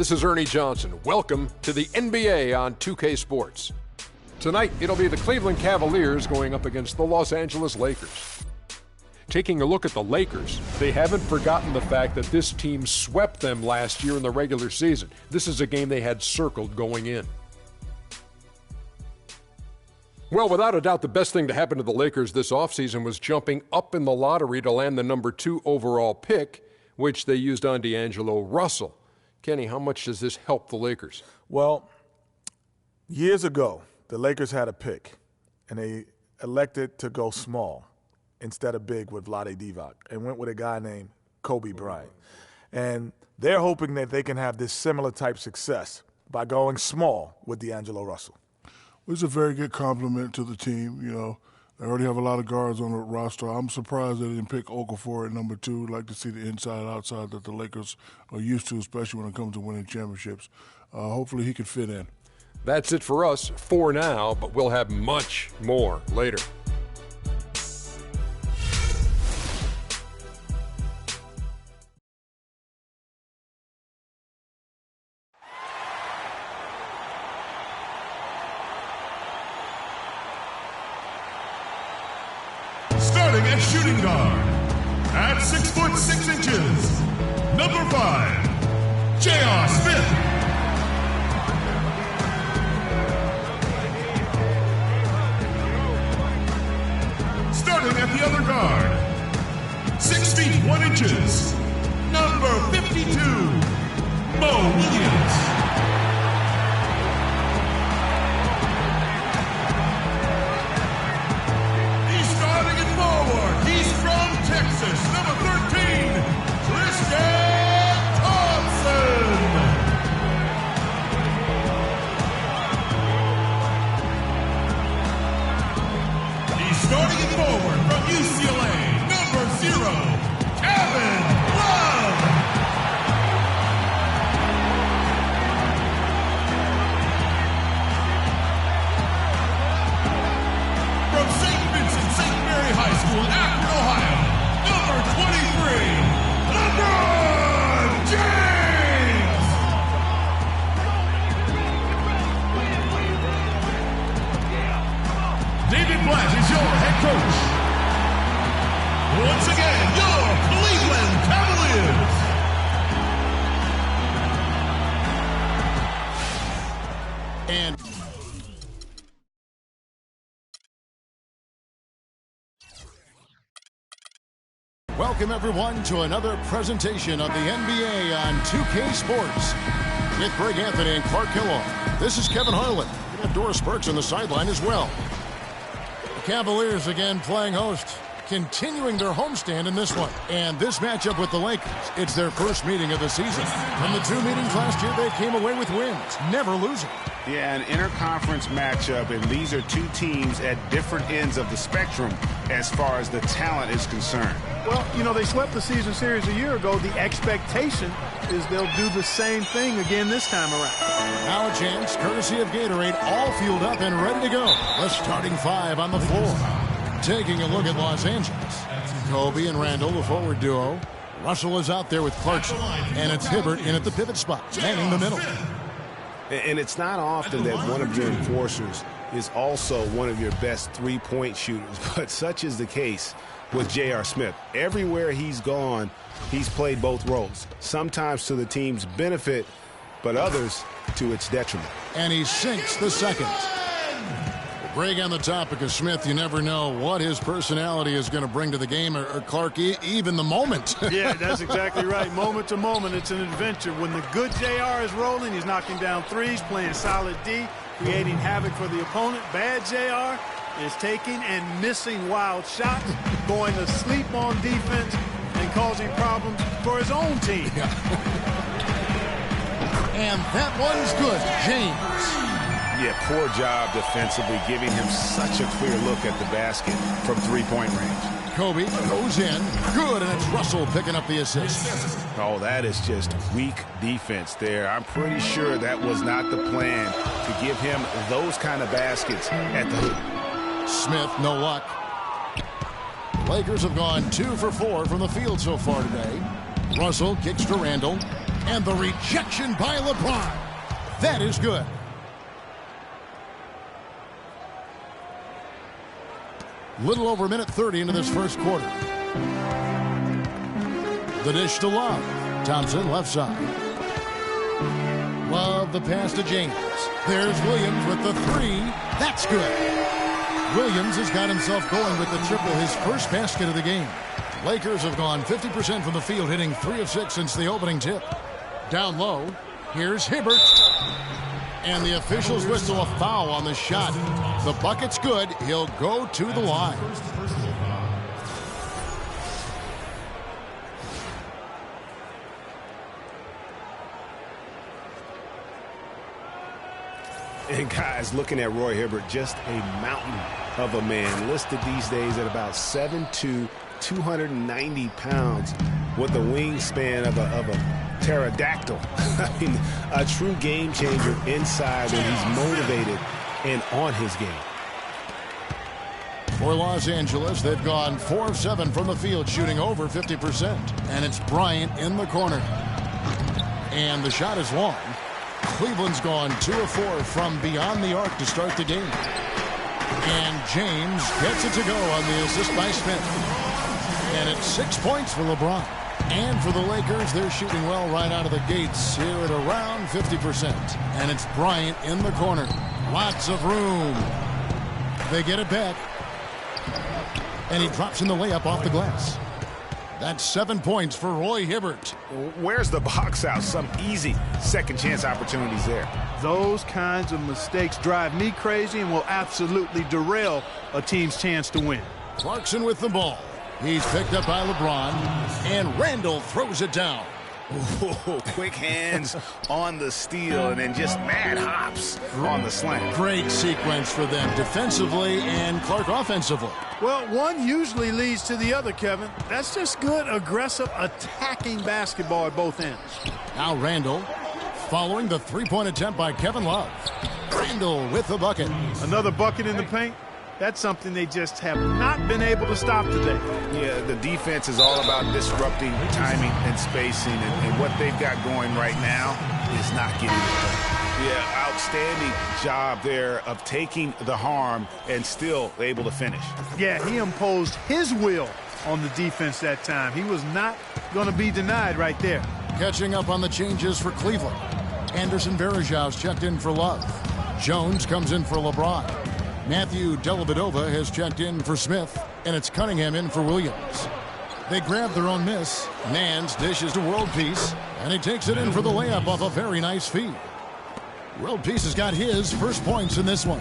This is Ernie Johnson. Welcome to the NBA on 2K Sports. Tonight, it'll be the Cleveland Cavaliers going up against the Los Angeles Lakers. Taking a look at the Lakers, they haven't forgotten the fact that this team swept them last year in the regular season. This is a game they had circled going in. Well, without a doubt, the best thing to happen to the Lakers this offseason was jumping up in the lottery to land the number 2 overall pick, which they used on D'Angelo Russell. Kenny, how much does this help the Lakers? Well, years ago, the Lakers had a pick, and they elected to go small instead of big with Vlade Divac and went with a guy named Kobe Bryant. And they're hoping that they can have this similar type success by going small with D'Angelo Russell. It's a very good compliment to the team. You know, they already have a lot of guards on the roster. I'm surprised they didn't pick Okafor at number 2. I'd like to see the inside-outside that the Lakers are used to, especially when it comes to winning championships. Hopefully he can fit in. That's it for us for now, but we'll have much more later. Starting at shooting guard, at 6'6", number 5, J.R. Smith. Starting at the other guard, 6 feet 1 inches, number 52, Mo Williams. He's from Texas, number 13, Tristan Thompson. He's starting it forward from UCLA, number 0, Kevin Love. From St. Vincent St. Mary High School in Akron, Ohio, number 23, LeBron James! David Blatt is your head coach. Once again, your Cleveland Cavaliers. And welcome, everyone, to another presentation of the NBA on 2K Sports. With Greg Anthony and Clark Kellogg, this is Kevin Harlan. We have Doris Burks on the sideline as well. The Cavaliers again playing host, continuing their homestand in this one. And this matchup with the Lakers, it's their first meeting of the season. From the 2 meetings last year, they came away with wins, never losing. Yeah, an interconference matchup, and these are 2 teams at different ends of the spectrum as far as the talent is concerned. Well, you know, they swept the season series a year ago. The expectation is they'll do the same thing again this time around. Now a chance, courtesy of Gatorade, all fueled up and ready to go. The starting 5 on the floor. Taking a look at Los Angeles. Kobe and Randall, the forward duo. Russell is out there with Clarkson. And it's Hibbert in at the pivot spot, manning the middle. And it's not often that one of your enforcers is also one of your best three-point shooters, but such is the case with J.R. Smith. Everywhere he's gone, he's played both roles, sometimes to the team's benefit, but others to its detriment. And he sinks the second. Greg, on the topic of Smith, you never know what his personality is going to bring to the game, or Clark, even the moment. Yeah, that's exactly right. Moment to moment, it's an adventure. When the good JR is rolling, he's knocking down threes, playing solid D, creating havoc for the opponent. Bad JR is taking and missing wild shots, going to sleep on defense, and causing problems for his own team. Yeah. And that one's good, James. Yeah, poor job defensively, giving him such a clear look at the basket from three-point range. Kobe goes in. Good, and it's Russell picking up the assist. Oh, that is just weak defense there. I'm pretty sure that was not the plan to give him those kind of baskets at the hoop. Smith, no luck. Lakers have gone 2 for 4 from the field so far today. Russell kicks to Randall. And the rejection by LeBron. That is good. Little over a minute 30 into this first quarter. The dish to Love. Thompson left side. Love the pass to James. There's Williams with the three. That's good. Williams has got himself going with the triple, his first basket of the game. Lakers have gone 50% from the field, hitting 3 of 6 since the opening tip. Down low, here's Hibbert. And the officials whistle a foul on the shot. The bucket's good. He'll go to the line. And guys, looking at Roy Hibbert, just a mountain of a man, listed these days at about 7'2", 290 pounds, with the wingspan of a pterodactyl. I mean, a true game changer inside when he's motivated and on his game. For Los Angeles, they've gone 4 of 7 from the field, shooting over 50%. And it's Bryant in the corner. And the shot is long. Cleveland's gone 2 of 4 from beyond the arc to start the game. And James gets it to go on the assist by Smith. And it's 6 points for LeBron. And for the Lakers, they're shooting well right out of the gates here at around 50%. And it's Bryant in the corner. Lots of room. They get it back. And he drops in the layup off the glass. That's 7 points for Roy Hibbert. Where's the box out? Some easy second chance opportunities there. Those kinds of mistakes drive me crazy and will absolutely derail a team's chance to win. Clarkson with the ball. He's picked up by LeBron, and Randall throws it down. Ooh, quick hands on the steal, and then just mad hops on the slant. Great sequence for them defensively and Clark offensively. Well, one usually leads to the other, Kevin. That's just good, aggressive, attacking basketball at both ends. Now Randall following the three-point attempt by Kevin Love. Randall with the bucket. Another bucket in the paint. That's something they just have not been able to stop today. Yeah, the defense is all about disrupting timing and spacing, and what they've got going right now is not getting it done. Yeah, outstanding job there of taking the harm and still able to finish. Yeah, he imposed his will on the defense that time. He was not going to be denied right there. Catching up on the changes for Cleveland. Anderson Varejau's checked in for Love. Jones comes in for LeBron. Matthew Dellavedova has checked in for Smith, and it's Cunningham in for Williams. They grab their own miss. Nance dishes to World Peace, and he takes it in for the layup off a very nice feed. World Peace has got his first points in this one.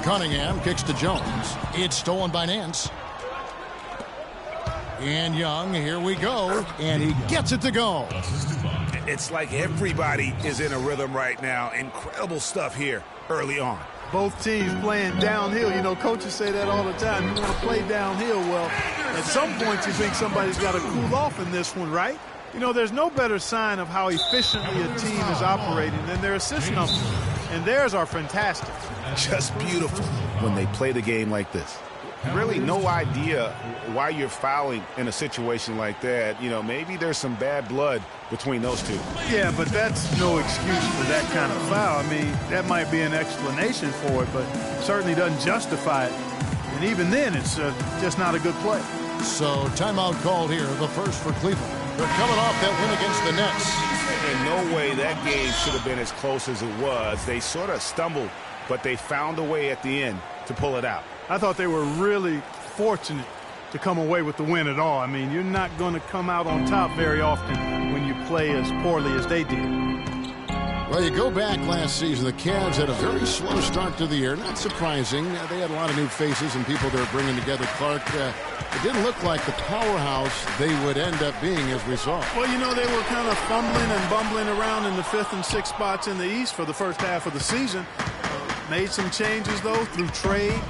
Cunningham kicks to Jones. It's stolen by Nance. And Young, here we go, and he gets it to go. It's like everybody is in a rhythm right now. Incredible stuff here early on. Both teams playing downhill. You know, coaches say that all the time. You want to play downhill. Well, at some point you think somebody's got to cool off in this one, right? You know, there's no better sign of how efficiently a team is operating than their assist numbers. And theirs are fantastic. Just beautiful when they play the game like this. Really no idea why you're fouling in a situation like that. You know, maybe there's some bad blood between those two. Yeah, but that's no excuse for that kind of foul. I mean, that might be an explanation for it, but certainly doesn't justify it. And even then, it's just not a good play. So timeout called here, the first for Cleveland. They're coming off that win against the Nets. In no way that game should have been as close as it was. They sort of stumbled, but they found a way at the end to pull it out. I thought they were really fortunate to come away with the win at all. I mean, you're not going to come out on top very often when you play as poorly as they did. Well, you go back last season, the Cavs had a very slow start to the year. Not surprising. They had a lot of new faces and people they're bringing together. Clark, it didn't look like the powerhouse they would end up being as we saw. Well, you know, they were kind of fumbling and bumbling around in the 5th and 6th spots in the East for the first half of the season. Made some changes, though, through trade.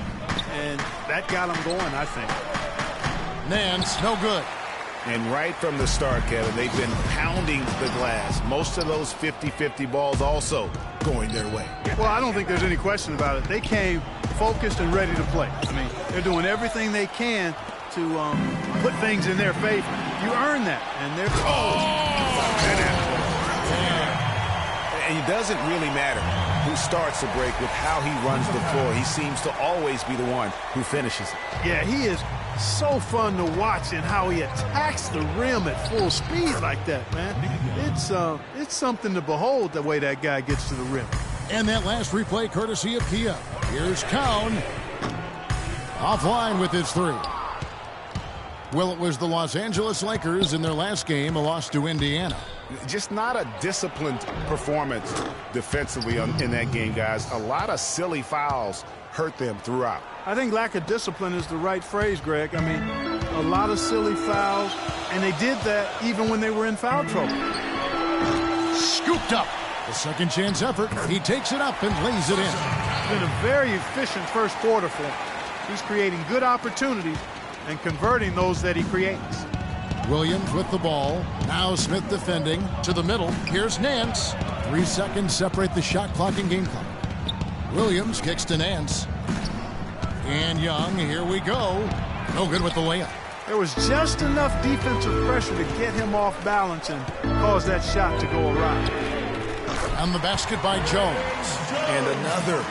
And that got them going, I think. Nance, no good. And right from the start, Kevin, they've been pounding the glass. Most of those 50-50 balls also going their way. Well, I don't think there's any question about it. They came focused and ready to play. I mean, they're doing everything they can to put things in their favor. You earn that, and they're And it doesn't really matter who starts the break with how he runs the floor. He seems to always be the one who finishes it. Yeah, he is so fun to watch in how he attacks the rim at full speed like that, man. It's something to behold the way that guy gets to the rim. And that last replay courtesy of Kia. Here's Cowan. Offline with his three. Well, it was the Los Angeles Lakers in their last game, a loss to Indiana. Just not a disciplined performance defensively in that game, guys. A lot of silly fouls hurt them throughout. I think lack of discipline is the right phrase, Greg. I mean, a lot of silly fouls, and they did that even when they were in foul trouble. Scooped up. The second chance effort. He takes it up and lays it in. It's been a very efficient first quarter for him. He's creating good opportunities and converting those that he creates. Williams with the ball. Now Smith defending. To the middle. Here's Nance. 3 seconds separate the shot clock and game clock. Williams kicks to Nance. And Young, here we go. No good with the layup. There was just enough defensive pressure to get him off balance and cause that shot to go awry. On the basket by Jones. And another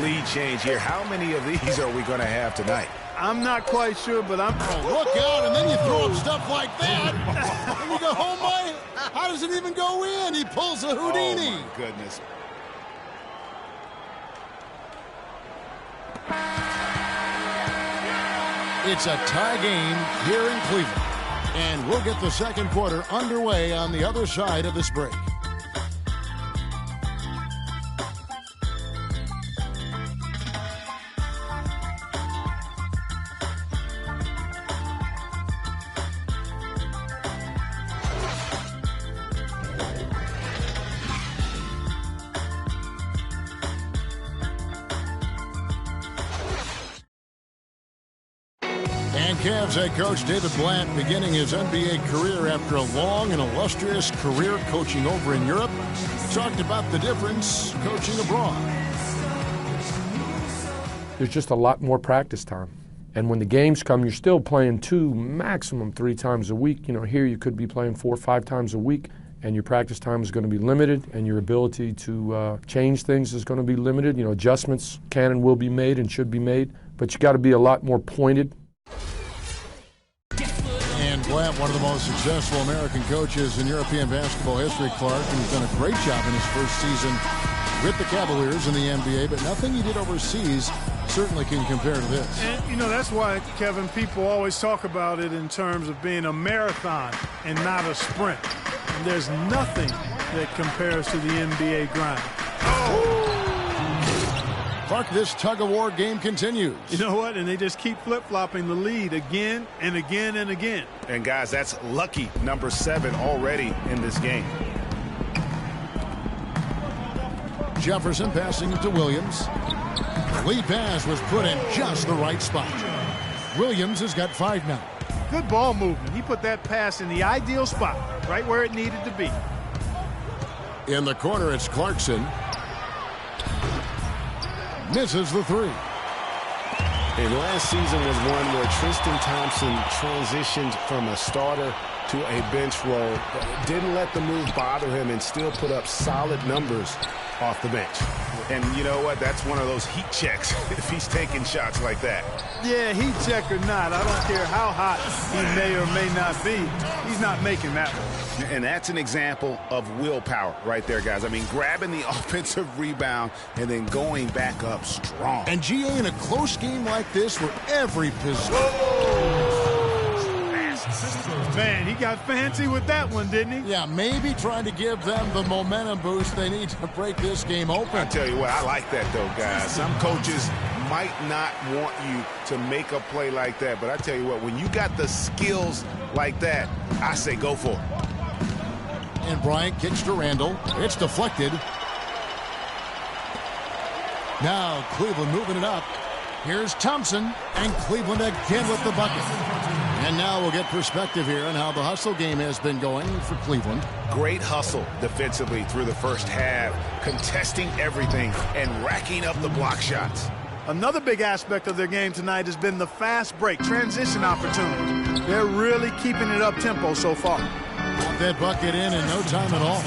lead change here. How many of these are we going to have tonight? I'm not quite sure, but I'm... Oh, look out, and then you throw up stuff like that. And you go, oh my, how does it even go in? He pulls a Houdini. Oh, my goodness. It's a tie game here in Cleveland. And we'll get the second quarter underway on the other side of this break. Cavs head coach David Blatt beginning his NBA career after a long and illustrious career coaching over in Europe. Talked about the difference coaching abroad. There's just a lot more practice time. And when the games come, you're still playing 2, maximum 3 times a week. You know, here you could be playing 4 or 5 times a week, and your practice time is going to be limited, and your ability to change things is going to be limited. You know, adjustments can and will be made and should be made, but you got to be a lot more pointed. Blatt, one of the most successful American coaches in European basketball history, Clark, and he's done a great job in his first season with the Cavaliers in the NBA, but nothing he did overseas certainly can compare to this. And, you know, that's why, Kevin, people always talk about it in terms of being a marathon and not a sprint. And there's nothing that compares to the NBA grind. Oh! Clark, this tug-of-war game continues. You know what? And they just keep flip-flopping the lead again and again and again. And, guys, that's lucky number 7 already in this game. Jefferson passing it to Williams. The lead pass was put in just the right spot. Williams has got 5 now. Good ball movement. He put that pass in the ideal spot, right where it needed to be. In the corner, it's Clarkson. Misses the 3. And last season was one where Tristan Thompson transitioned from a starter to a bench role. Didn't let the move bother him and still put up solid numbers off the bench. And you know what? That's one of those heat checks if he's taking shots like that. Yeah, heat check or not, I don't care how hot he may or may not be. He's not making that one. And that's an example of willpower right there, guys. I mean, grabbing the offensive rebound and then going back up strong. And GA, in a close game like this where every possession... Man, he got fancy with that one, didn't he? Yeah, maybe trying to give them the momentum boost they need to break this game open. I tell you what, I like that, though, guys. Some coaches might not want you to make a play like that, but I tell you what, when you got the skills like that, I say go for it. And Bryant kicks to Randall. It's deflected. Now Cleveland moving it up. Here's Thompson, and Cleveland again with the bucket. And now we'll get perspective here on how the hustle game has been going for Cleveland. Great hustle defensively through the first half, contesting everything and racking up the block shots. Another big aspect of their game tonight has been the fast break, transition opportunities. They're really keeping it up tempo so far. Got that bucket in no time at all.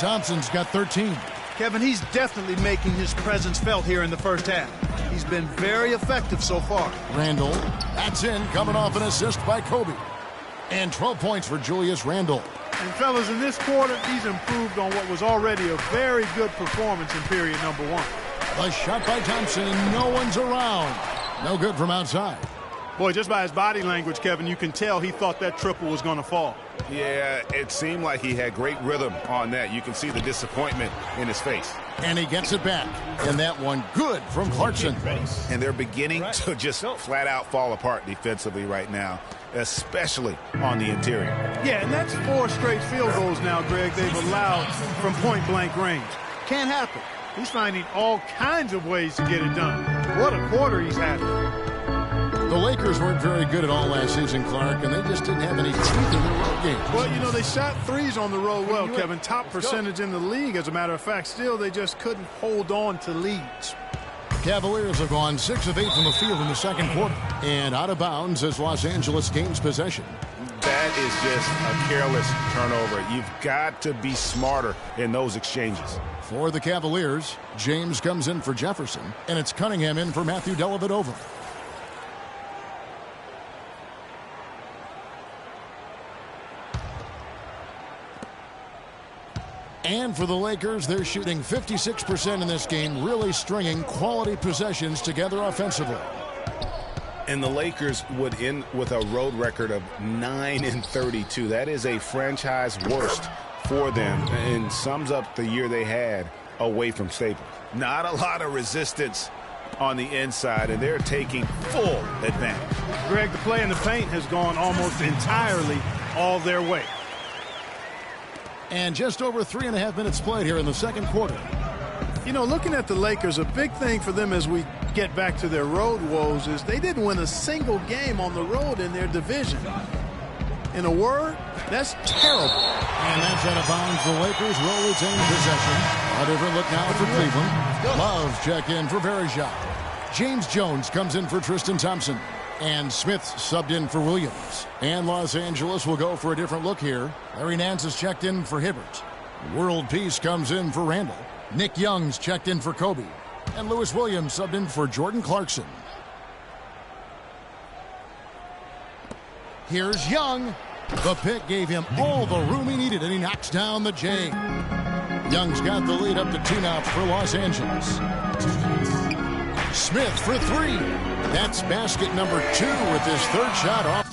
Thompson's got 13. Kevin, he's definitely making his presence felt here in the first half. He's been very effective so far. Randle, that's in, coming off an assist by Kobe. And 12 points for Julius Randle. And fellas, in this quarter, he's improved on what was already a very good performance in period number 1. A shot by Thompson, and no one's around. No good from outside. Boy, just by his body language, Kevin, you can tell he thought that triple was going to fall. Yeah, it seemed like he had great rhythm on that. You can see the disappointment in his face. And he gets it back. And that one good from Clarkson. And they're beginning to just flat out fall apart defensively right now, especially on the interior. Yeah, and that's 4 straight field goals now, Greg, they've allowed from point-blank range. Can't happen. He's finding all kinds of ways to get it done. What a quarter he's having. The Lakers weren't very good at all last season, Clark, and they just didn't have any teeth in their road games. Well, you know, they shot threes on the road well, Kevin. Top percentage in the league, as a matter of fact. Still, they just couldn't hold on to leads. Cavaliers have gone 6 of 8 from the field in the second quarter. And out of bounds as Los Angeles gains possession. That is just a careless turnover. You've got to be smarter in those exchanges. For the Cavaliers, James comes in for Jefferson, and it's Cunningham in for Matthew Dellavedova. And for the Lakers, they're shooting 56% in this game, really stringing quality possessions together offensively. And the Lakers would end with a road record of 9-32. That is a franchise worst for them and sums up the year they had away from Staples. Not a lot of resistance on the inside, and they're taking full advantage. Greg, the play in the paint has gone almost entirely all their way. And just over 3.5 minutes played here in the second quarter. You know, looking at the Lakers, a big thing for them as we get back to their road woes is they didn't win a single game on the road in their division. In a word, that's terrible. And that's out of bounds. The Lakers will retain possession. A different look now for Cleveland. Love check in for Verjao. James Jones comes in for Tristan Thompson. And Smith subbed in for Williams. And Los Angeles will go for a different look here. Larry Nance is checked in for Hibbert. World Peace comes in for Randall. Nick Young's checked in for Kobe. And Lewis Williams subbed in for Jordan Clarkson. Here's Young. The pick gave him all the room he needed, and he knocks down the J. Young's got the lead up to 2 now for Los Angeles. Smith for 3. That's basket number 2 with his third shot off.